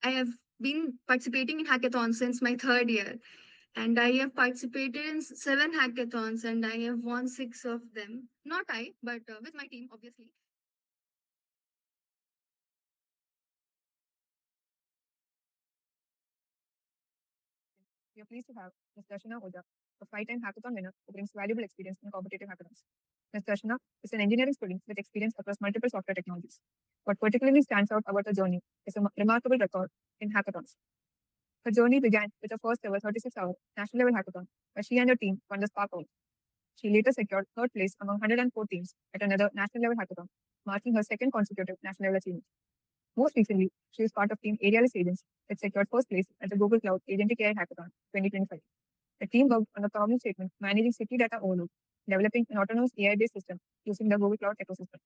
I have been participating in hackathons since my third year, and I have participated in 7 hackathons, and I have won 6 of them. Not I, but with my team, obviously. We are pleased to have Ms. Darshana Ojha, a 5-time hackathon winner who brings valuable experience in competitive hackathons. Ms. Darshana is an engineering student with experience across multiple software technologies. What particularly stands out about her journey is a remarkable record in hackathons. Her journey began with her first ever 36-hour national level hackathon, where she and her team won the Spark Award. She later secured third place among 104 teams at another national level hackathon, marking her second consecutive national level achievement. Most recently, she was part of Team Arealist Agents that secured first place at the Google Cloud Agentic AI Hackathon 2025. The team worked on the problem statement managing city data overload, developing an autonomous AI-based system using the Google Cloud ecosystem.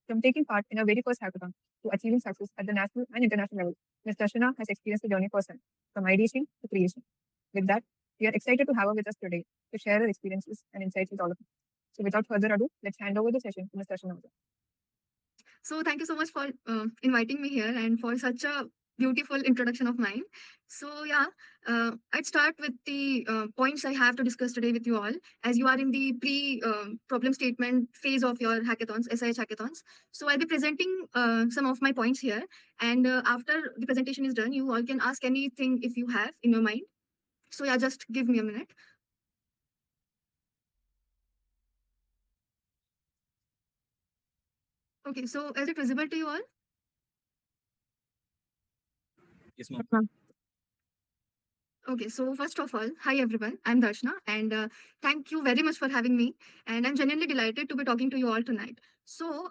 From taking part in her very first hackathon to achieving success at the national and international level, Ms. Darshana has experienced the journey firsthand, from ideation to creation. With that, we are excited to have her with us today to share her experiences and insights with all of us. So without further ado, let's hand over the session to Ms. Darshana. So thank you so much for inviting me here and for such a beautiful introduction of mine. So yeah, I'd start with the points I have to discuss today with you all, as you are in the pre-problem statement phase of your hackathons, SIH hackathons. So I'll be presenting some of my points here, and after the presentation is done, you all can ask anything if you have in your mind. So yeah, just give me a minute. Okay, so is it visible to you all? Yes, ma'am. Okay, so first of all, hi everyone, I'm Darshana, and thank you very much for having me. And I'm genuinely delighted to be talking to you all tonight. So,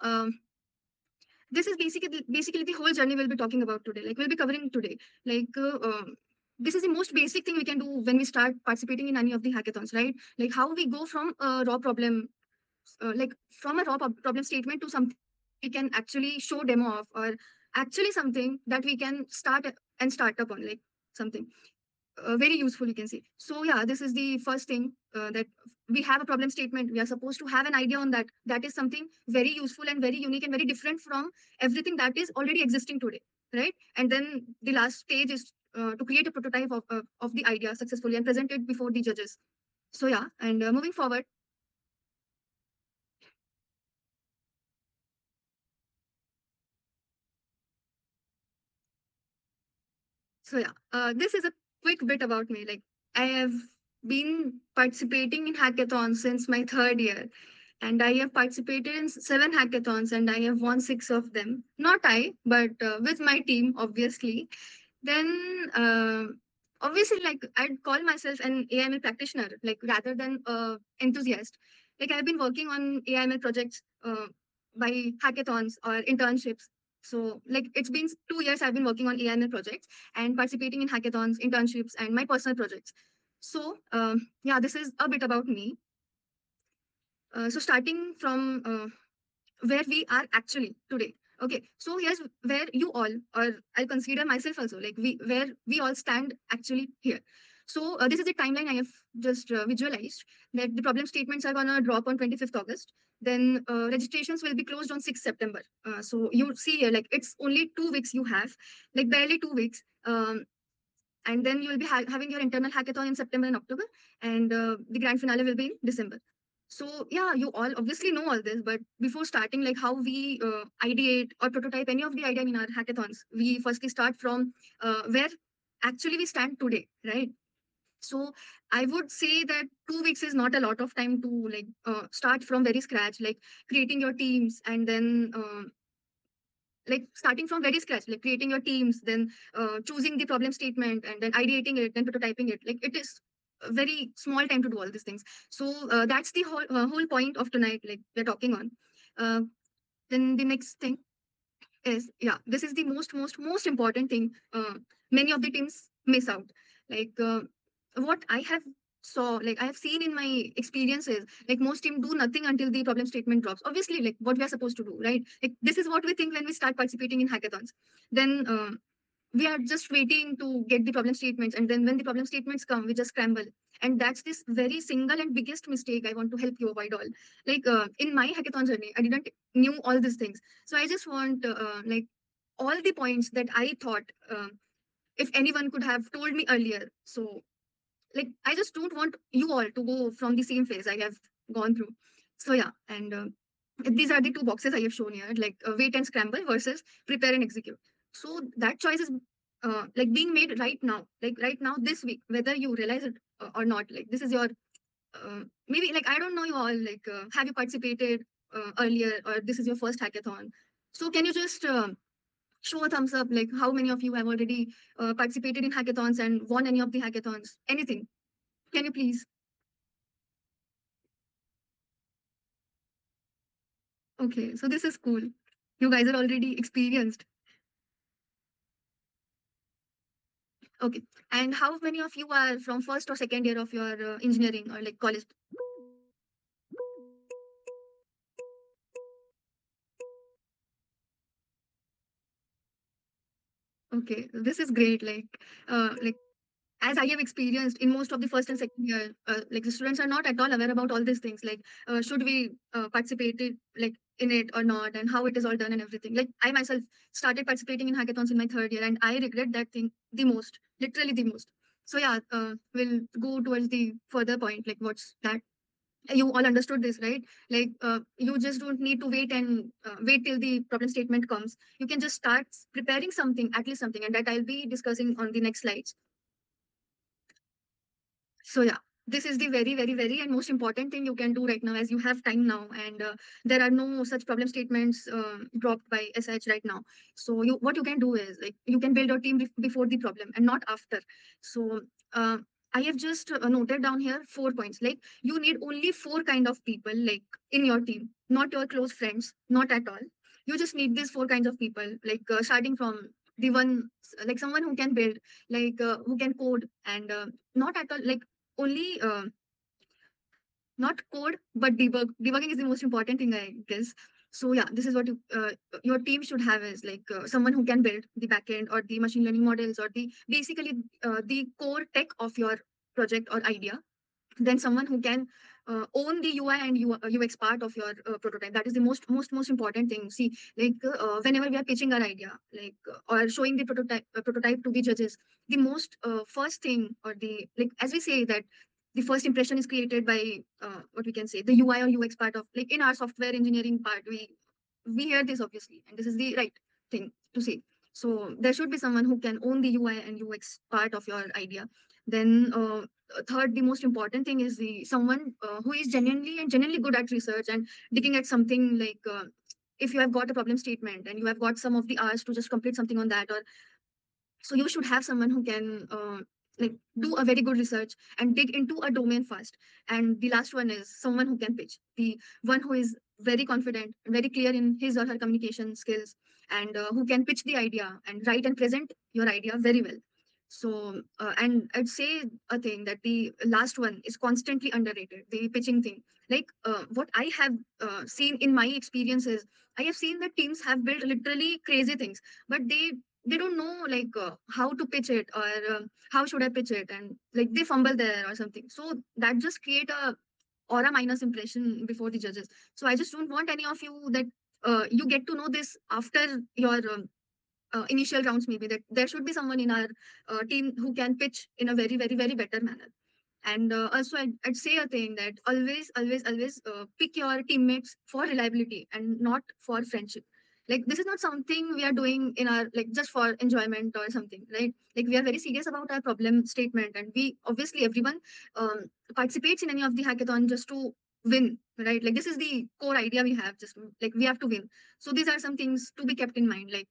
this is basically the whole journey we'll be talking about today. Like, we'll be covering today. Like, this is the most basic thing we can do when we start participating in any of the hackathons, right? Like, how we go from a raw problem, problem statement to something we can actually show demo of, or actually something that we can start up on, like something very useful, you can say. So yeah, this is the first thing, that we have a problem statement, we are supposed to have an idea on that. That is something very useful and very unique and very different from everything that is already existing today, right? And then the last stage is to create a prototype of the idea successfully and present it before the judges. So yeah, and moving forward. So yeah, this is a quick bit about me. Like, I have been participating in hackathons since my third year, and I have participated in 7 hackathons, and I have won 6 of them. Not I, but with my team, obviously. Then, obviously, like, I'd call myself an AIML practitioner, like rather than enthusiast. Like, I've been working on AIML projects by hackathons or internships. So, like, it's been 2 years I've been working on AIML projects and participating in hackathons, internships, and my personal projects. So, yeah, this is a bit about me. So, starting from where we are actually today. Okay, so here's where you all, or I'll consider myself also, like where we all stand actually here. So this is the timeline I have just visualized, that the problem statements are gonna drop on 25th August. Then registrations will be closed on 6th September. So you see here, like it's only 2 weeks you have, like barely 2 weeks. And then you will be having your internal hackathon in September and October, and the grand finale will be in December. So yeah, you all obviously know all this, but before starting, like how we ideate or prototype any of the idea in our hackathons, we firstly start from where actually we stand today, right? So I would say that 2 weeks is not a lot of time to like start from very scratch, like creating your teams, and then like starting from very scratch, like creating your teams, then choosing the problem statement, and then ideating it, then prototyping it. Like it is a very small time to do all these things. So that's the whole point of tonight, like we're talking on. uh, then the next thing is, yeah, this is the most important thing many of the teams miss out. Like what I have like I have seen in my experiences, like most team do nothing until the problem statement drops. Obviously, like what we are supposed to do, right? Like this is what we think when we start participating in hackathons. Then we are just waiting to get the problem statements, and then when the problem statements come, we just scramble. And that's this very single and biggest mistake I want to help you avoid all. Like in my hackathon journey, I didn't knew all these things. So I just want like all the points that I thought if anyone could have told me earlier. So like I just don't want you all to go from the same phase I have gone through. So yeah, and these are the two boxes I have shown here, like wait and scramble versus prepare and execute. So that choice is like being made right now, like right now this week, whether you realize it or not. Like this is your maybe like I don't know you all, like have you participated earlier, or this is your first hackathon. So can you just show a thumbs up, like how many of you have already participated in hackathons and won any of the hackathons, anything? Can you please? Okay, so this is cool. You guys are already experienced. Okay. And how many of you are from first or second year of your engineering or like college? Okay, this is great. Like as I have experienced in most of the first and second year, like the students are not at all aware about all these things. Like, should we participate like in it or not, and how it is all done and everything. Like I myself started participating in hackathons in my third year, and I regret that thing the most, literally the most. So yeah, we'll go towards the further point. Like, what's that? You all understood this, right? Like you just don't need to wait and wait till the problem statement comes. You can just start preparing something, at least something, and that I'll be discussing on the next slides. So yeah, this is the very, very, very and most important thing you can do right now, as you have time now, and there are no such problem statements dropped by SIH right now. So you, what you can do is like you can build your team before the problem and not after. So uh, I have just noted down here 4 points. Like you need only four kind of people like in your team, not your close friends, not at all. You just need these four kinds of people, like starting from the one, like someone who can build, like who can code, and not at all like only not code but debug. Debugging is the most important thing, I guess. So yeah, this is what your team should have, is like someone who can build the backend or the machine learning models or the basically the core tech of your project or idea. Then someone who can own the UI and UX part of your prototype. That is the most important thing. See, like whenever we are pitching our idea, like or showing the prototype to the judges, the most first thing, or the, like as we say that the first impression is created by what we can say the UI or UX part of, like in our software engineering part, we hear this obviously, and this is the right thing to say. So there should be someone who can own the UI and UX part of your idea. Then third, the most important thing is the someone who is genuinely good at research and digging at something, like if you have got a problem statement and you have got some of the hours to just complete something on that, or so you should have someone who can like do a very good research and dig into a domain fast. And the last one is someone who can pitch, the one who is very confident, very clear in his or her communication skills, and who can pitch the idea and write and present your idea very well. So and I'd say a thing that the last one is constantly underrated, the pitching thing. Like what I have seen in my experiences, I have seen that teams have built literally crazy things, but they don't know like how to pitch it, or how should I pitch it, and like they fumble there or something. So that just create a aura minus impression before the judges. So I just don't want any of you that you get to know this after your initial rounds, maybe that there should be someone in our team who can pitch in a very, very, very better manner. And also, I'd say a thing that always pick your teammates for reliability and not for friendship. Like this is not something we are doing in our, like just for enjoyment or something, right? Like we are very serious about our problem statement, and we obviously everyone participates in any of the hackathon just to win, right? Like this is the core idea we have, just like we have to win. So these are some things to be kept in mind. Like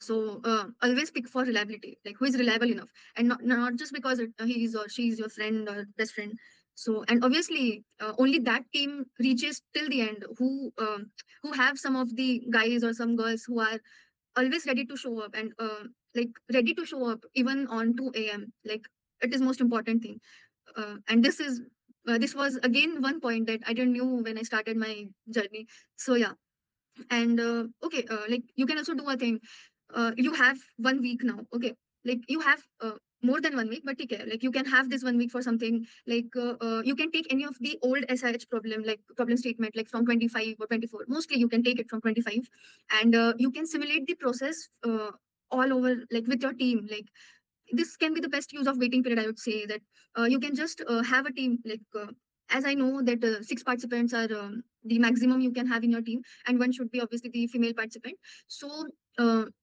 so always pick for reliability, like who is reliable enough, and not just because he is or she is your friend or best friend. So and obviously only that team reaches till the end who have some of the guys or some girls who are always ready to show up, and like ready to show up even on 2 a.m. Like it is most important thing. And this was again one point that I didn't knew when I started my journey. So yeah, and okay, like you can also do a thing. You have 1 week now, okay? Like you have more than 1 week, but take care. Like you can have this 1 week for something. Like you can take any of the old SIH problem, like problem statement, like from 25 or 24. Mostly you can take it from 25, and you can simulate the process all over, like with your team. Like this can be the best use of waiting period, I would say. That you can just have a team, like as I know that 6 participants are the maximum you can have in your team, and one should be obviously the female participant. So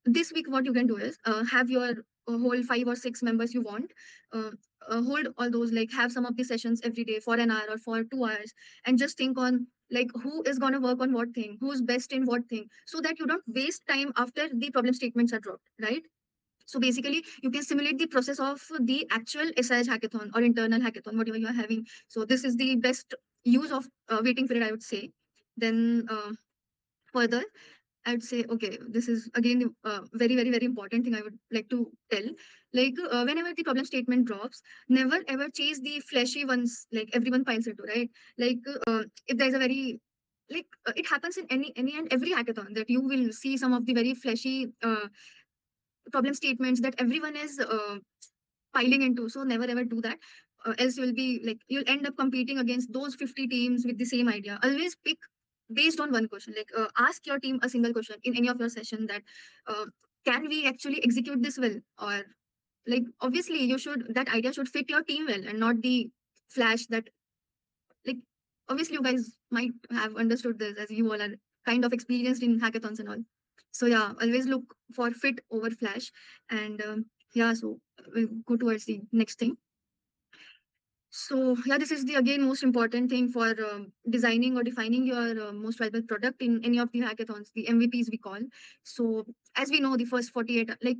this week what you can do is have your whole 5 or 6 members you want, uh, hold all those, like have some of the sessions every day for an hour or for 2 hours, and just think on like who is going to work on what thing, who's best in what thing, so that you don't waste time after the problem statements are dropped, right? So basically, you can simulate the process of the actual SIH hackathon or internal hackathon, whatever you are having. So this is the best use of waiting period, I would say. Then further, I would say, okay, this is again the very, very, very important thing I would like to tell. Like, whenever the problem statement drops, never ever chase the flashy ones like everyone piles into, right? Like, if there's a very like it happens in any and every hackathon that you will see some of the very flashy problem statements that everyone is piling into. So never ever do that. Else you'll be like you'll end up competing against those 50 teams with the same idea. Always pick based on one question. Like ask your team a single question in any of your session that uh, can we actually execute this well, or like obviously you should that idea should fit your team well and not the flash that like obviously you guys might have understood this as you all are kind of experienced in hackathons and all. So yeah, always look for fit over flash. And yeah, so we'll go towards the next thing. So yeah, this is the again most important thing for designing or defining your most valuable product in any of the hackathons, the MVPs we call. So as we know, the first 48, like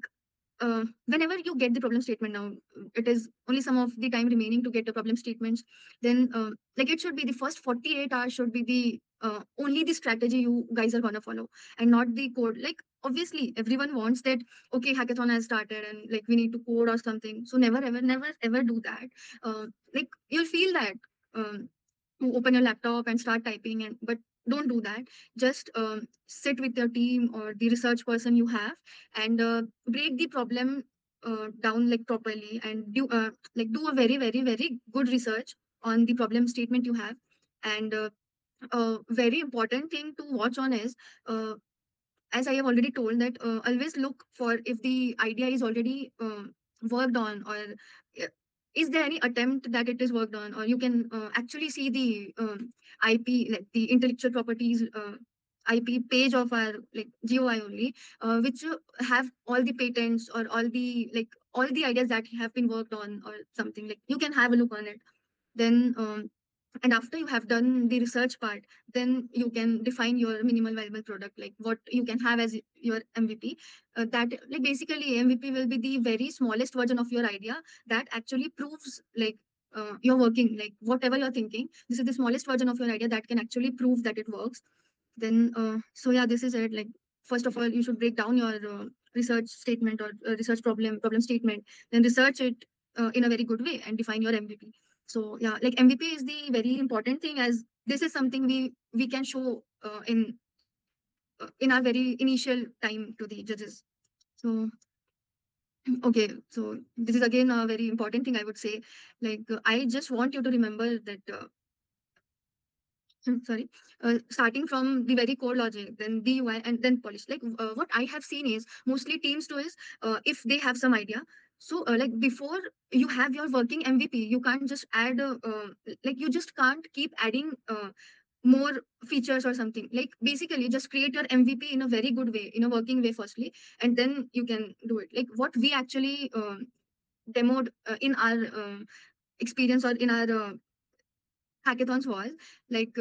whenever you get the problem statement now, it is only some of the time remaining to get the problem statements. Then like it should be the first 48 hours should be the only the strategy you guys are gonna follow, and not the code. Like obviously everyone wants that, okay, hackathon has started and like we need to code or something. So never ever, never ever do that. Like you'll feel that to open your laptop and start typing, and but don't do that. Just sit with your team or the research person you have, and break the problem down like properly, and do like do a very, very, very good research on the problem statement you have. And a very important thing to watch on is uh, as I have already told that always look for if the idea is already worked on, or uh, is there any attempt that it is worked on, or you can actually see the IP, like the intellectual properties IP page of our like GOI only, which have all the patents or all the like all the ideas that have been worked on or something. Like you can have a look on it. Then and after you have done the research part, then you can define your minimal viable product, like what you can have as your MVP. That like basically MVP will be the very smallest version of your idea that actually proves like you're working, like whatever you're thinking, this is the smallest version of your idea that can actually prove that it works. Then so yeah, this is it. Like first of all you should break down your research statement or research problem statement, then research it in a very good way and define your MVP. So yeah, like MVP is the very important thing, as this is something we can show in our very initial time to the judges. So okay, so this is again a very important thing I would say. Like I just want you to remember that sorry, starting from the very core logic, then DUI, and then polish. Like what I have seen is mostly teams do is if they have some idea. So like before you have your working MVP, you can't just add like you just can't keep adding more features or something. Like basically just create your MVP in a very good way, in a working way firstly, and then you can do it. Like what we actually demoed in our experience or in our hackathons was like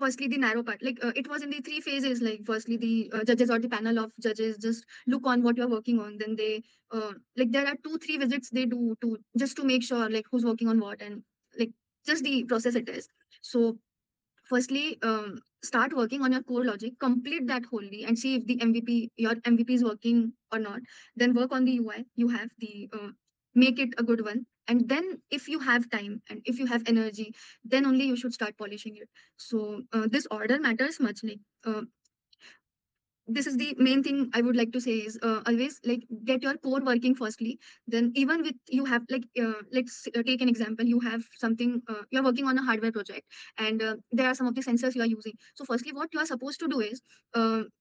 firstly the narrow part, like it was in the three phases. Like firstly the judges or the panel of judges just look on what you're working on, then they like there are 2 3 visits they do to just to make sure like who's working on what, and like just the process it is. So firstly start working on your core logic, complete that wholly, and see if the MVP your MVP is working or not. Then work on the UI you have the make it a good one, and then if you have time and if you have energy, then only you should start polishing it. So this order matters much. Like this is the main thing I would like to say is always like get your core working firstly. Then even with you have like let's take an example. You have something you're working on a hardware project, and there are some of the sensors you are using. So firstly, what you are supposed to do is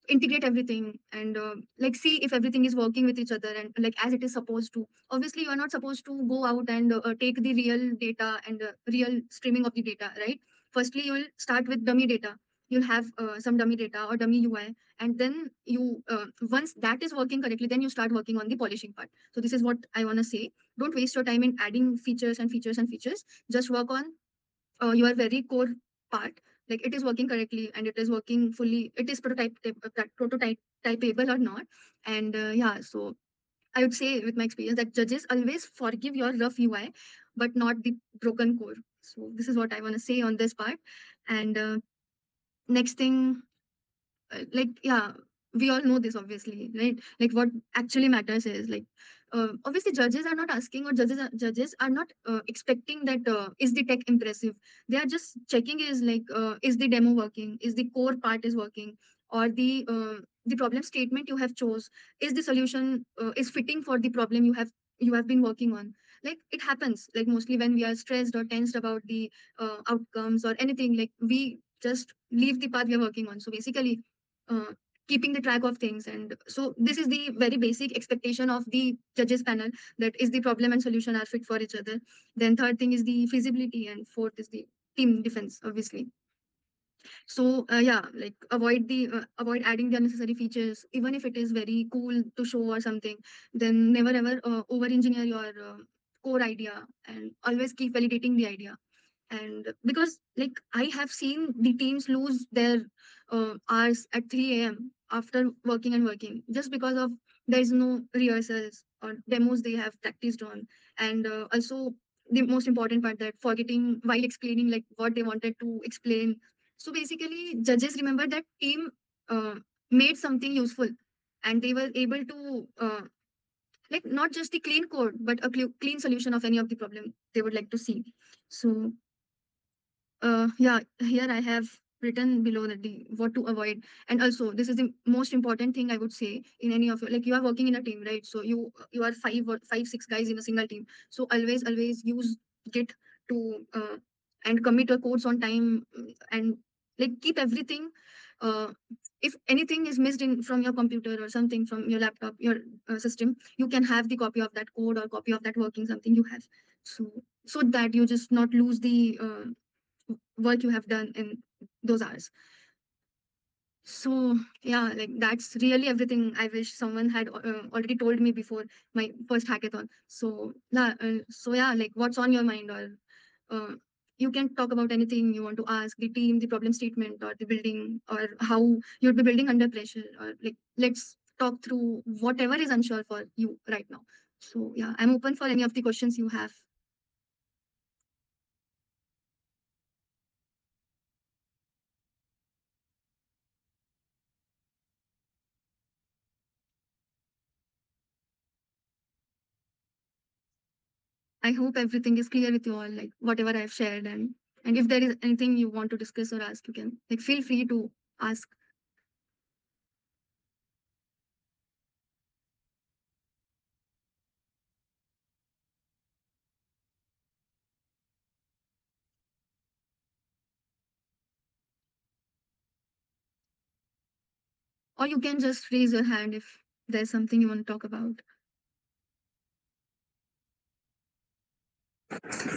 integrate everything and like see if everything is working with each other and like as it is supposed to. Obviously, you are not supposed to go out and take the real data and real streaming of the data, right? Firstly, you will start with dummy data. You'll have some dummy data or dummy UI, and then you once that is working correctly, then you start working on the polishing part. So this is what I want to say. Don't waste your time in adding features and features and features. Just work on your very core part, like it is working correctly and it is working fully, it is prototype typeable or not. And yeah, so I would say with my experience that judges always forgive your rough UI but not the broken core. So this is what I want to say on this part. And next thing, like yeah, we all know this obviously, right? Like what actually matters is like obviously judges are not asking, or judges are not expecting that is the tech impressive. They are just checking is like is the demo working, is the core part is working, or the problem statement you have chose, is the solution is fitting for the problem you have been working on. Like it happens like mostly when we are stressed or tensed about the outcomes or anything, like we just leave the path we are working on. So basically uh, keeping the track of things. And so this is the very basic expectation of the judges panel, that is the problem and solution are fit for each other. Then third thing is the feasibility, and fourth is the team defense obviously. So yeah, like avoid adding the unnecessary features even if it is very cool to show or something. Then never ever over engineer your core idea, and always keep validating the idea. And because like I have seen the teams lose their hours at 3 a.m. after working and working just because of there is no rehearsals or demos they have practiced on. And also the most important part, that forgetting while explaining like what they wanted to explain. So basically judges remember that team uh, made something useful, and they were able to like not just the clean code but a clean solution of any of the problem they would like to see. So yeah, here I have written below that the what to avoid. And also this is the most important thing I would say in any of your, like you are working in a team, right? So you are five six guys in a single team. So always use Git to and commit your codes on time, and like keep everything. uh, if anything is missed in from your computer or something from your laptop, your system, you can have the copy of that code or copy of that working something you have. So so that you just not lose the work you have done in those hours. So yeah, like that's really everything I wish someone had already told me before my first hackathon. So so yeah, like what's on your mind, or uh, you can talk about anything you want to ask the team, the problem statement, or the building, or how you'd be building under pressure, or like let's talk through whatever is unsure for you right now. So yeah, I'm open for any of the questions you have. I hope everything is clear with you all, like whatever I've shared. And if there is anything you want to discuss or ask, you can like feel free to ask. Or you can just raise your hand if there's something you want to talk about.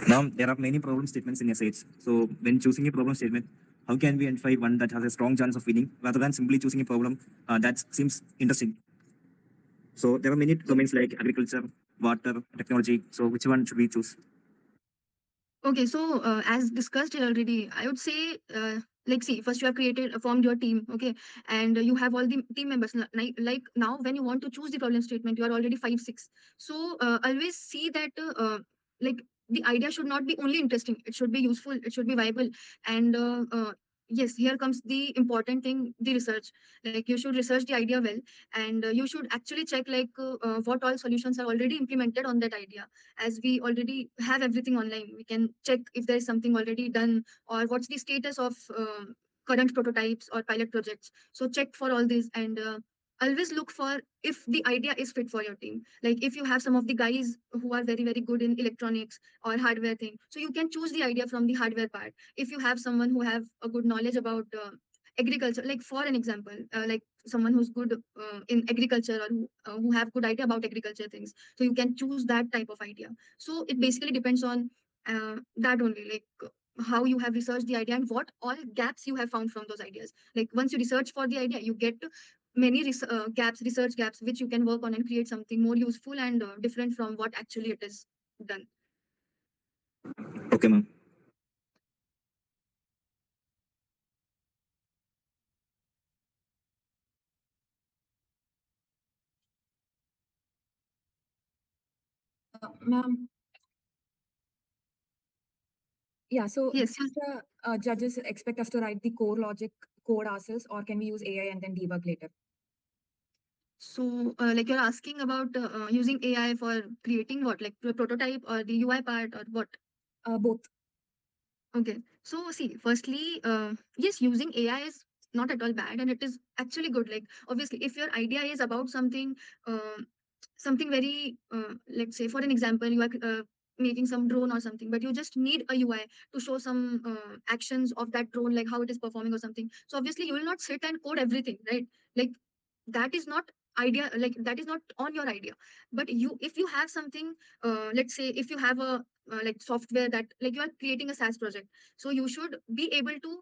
Now, there are many problem statements in SIH. So, when choosing a problem statement, how can we identify one that has a strong chance of winning rather than simply choosing a problem that seems interesting? So, there are many domains like agriculture, water, technology. So, which one should we choose? Okay, so as discussed here already, I would say, like, see, first you have formed your team, okay, and you have all the team members. Like now, when you want to choose the problem statement, you are already five, six. So always see that, like, the idea should not be only interesting; it should be useful, it should be viable, and yes, here comes the important thing: the research. Like, you should research the idea well, and you should actually check like what all solutions are already implemented on that idea. As we already have everything online, we can check if there is something already done, or what's the status of current prototypes or pilot projects. So check for all these, and always look for if the idea is fit for your team. Like if you have some of the guys who are very very good in electronics or hardware thing, so you can choose the idea from the hardware part. If you have someone who have a good knowledge about agriculture, like for an example, like someone who's good in agriculture, or who have good idea about agriculture things, so you can choose that type of idea. So it basically depends on that only, like how you have researched the idea and what all gaps you have found from those ideas. Like once you research for the idea, you get many gaps, research gaps, which you can work on and create something more useful and different from what actually it is done. Okay, ma'am. Ma'am, yeah, so Yes. the judges expect us to write the core logic code ourselves, or can we use AI and then debug later? So, like you're asking about using AI for creating what, like the prototype or the UI part or what? Both. Okay. So, see, firstly, yes, using AI is not at all bad, and it is actually good. Like, obviously, if your idea is about something, something very, let's say, for an example, you are making some drone or something, but you just need a UI to show some actions of that drone, like how it is performing or something. So, obviously, you will not sit and code everything, right? Like, that is not idea, like that is not on your idea. But you, if you have something, let's say if you have a like software that, like you are creating a SaaS project, so you should be able to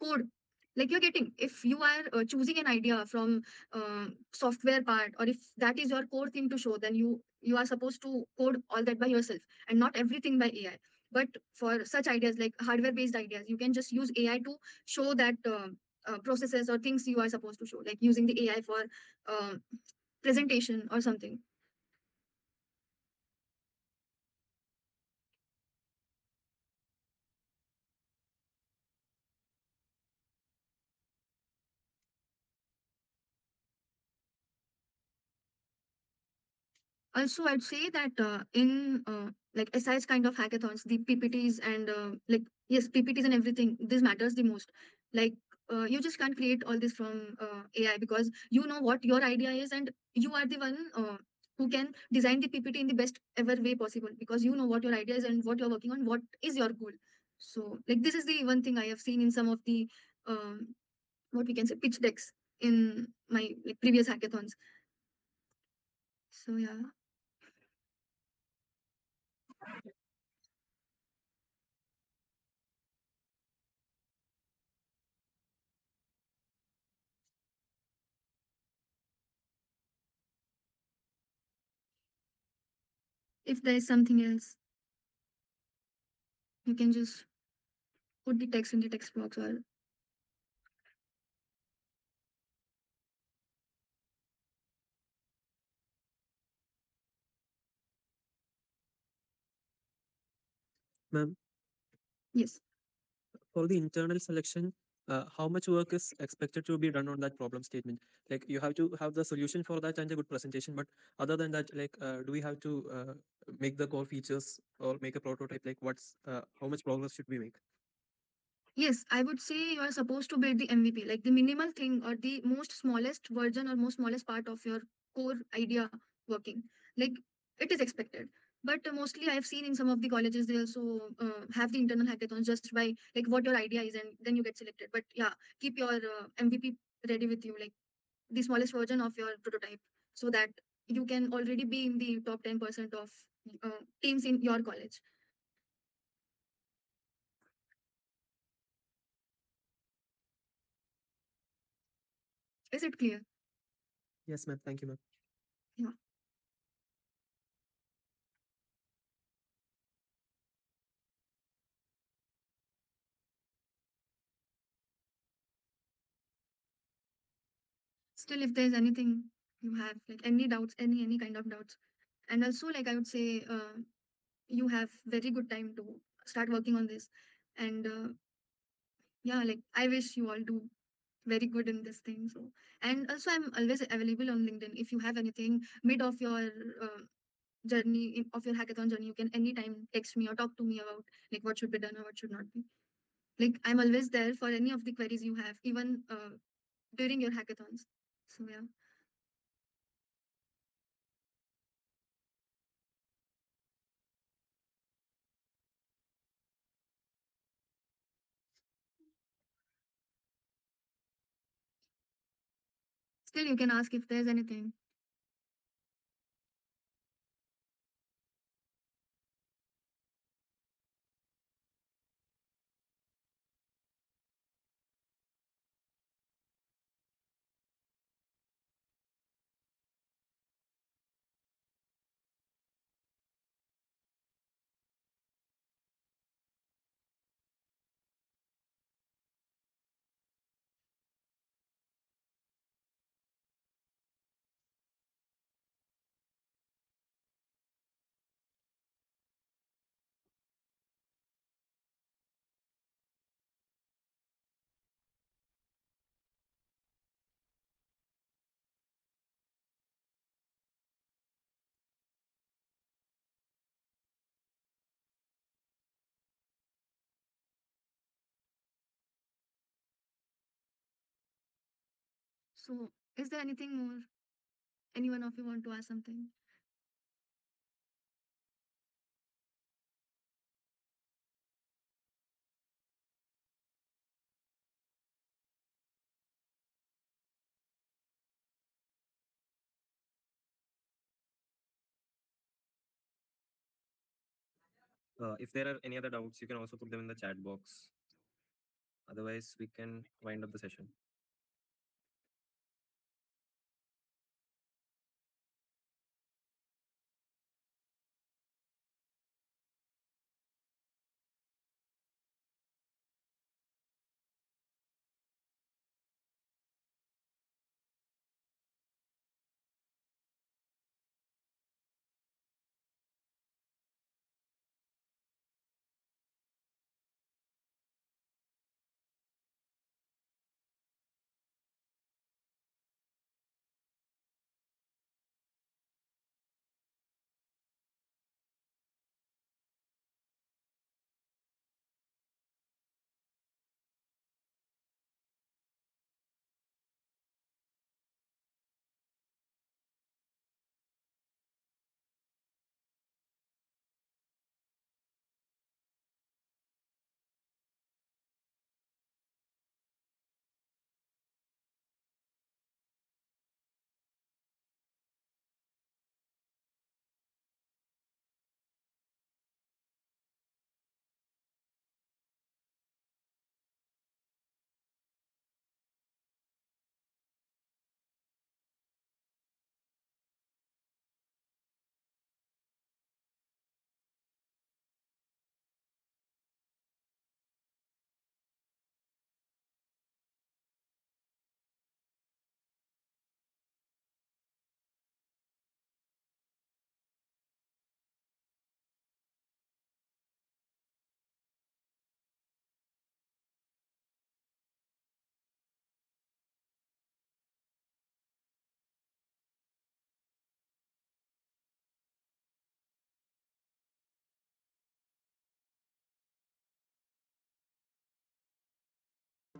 code. Like you're getting, if you are choosing an idea from software part, or if that is your core thing to show, then you are supposed to code all that by yourself and not everything by AI. But for such ideas like hardware based ideas, you can just use AI to show that processes or things you are supposed to show, like using the AI for uh, presentation or something. Also, I'd say that in like SIH kind of hackathons, the PPTs and like yes, PPTs and everything, this matters the most. Like you just can't create all this from AI, because you know what your idea is, and you are the one who can design the PPT in the best ever way possible, because you know what your idea is and what you're working on, what is your goal. So like this is the one thing I have seen in some of the what we can say pitch decks in my like previous hackathons. So yeah. If there is something else, you can just put the text in the text box, or Ma'am, yes. for the internal selection, how much work is expected to be done on that problem statement? Like you have to have the solution for that and a good presentation, but other than that, like do we have to make the core features or make a prototype? Like how much progress should we make? Yes, I would say you are supposed to build the MVP, like the minimal thing or the most smallest version or most smallest part of your core idea working. Like it is expected. But mostly I've seen in some of the colleges, they also have the internal hackathons just by like what your idea is, and then you get selected. But yeah, keep your MVP ready with you, like the smallest version of your prototype, so that you can already be in the top 10% of teams in your college. Is it clear? Yes, ma'am. Thank you, ma'am. Yeah. Still, if there's anything you have, like any doubts, any kind of doubts, and also like I would say, you have very good time to start working on this, and yeah, like I wish you all do very good in this thing. So, and also I'm always available on LinkedIn. If you have anything mid of your journey of your hackathon journey, you can anytime text me or talk to me about like what should be done or what should not be. Like I'm always there for any of the queries you have, even during your hackathons. So yeah. Still, you can ask if there's anything. So, is there anything more? Anyone of you want to ask something? If there are any other doubts, you can also put them in the chat box. Otherwise, we can wind up the session.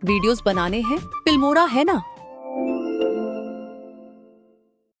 Videos बनाने हैं, Filmora है ना।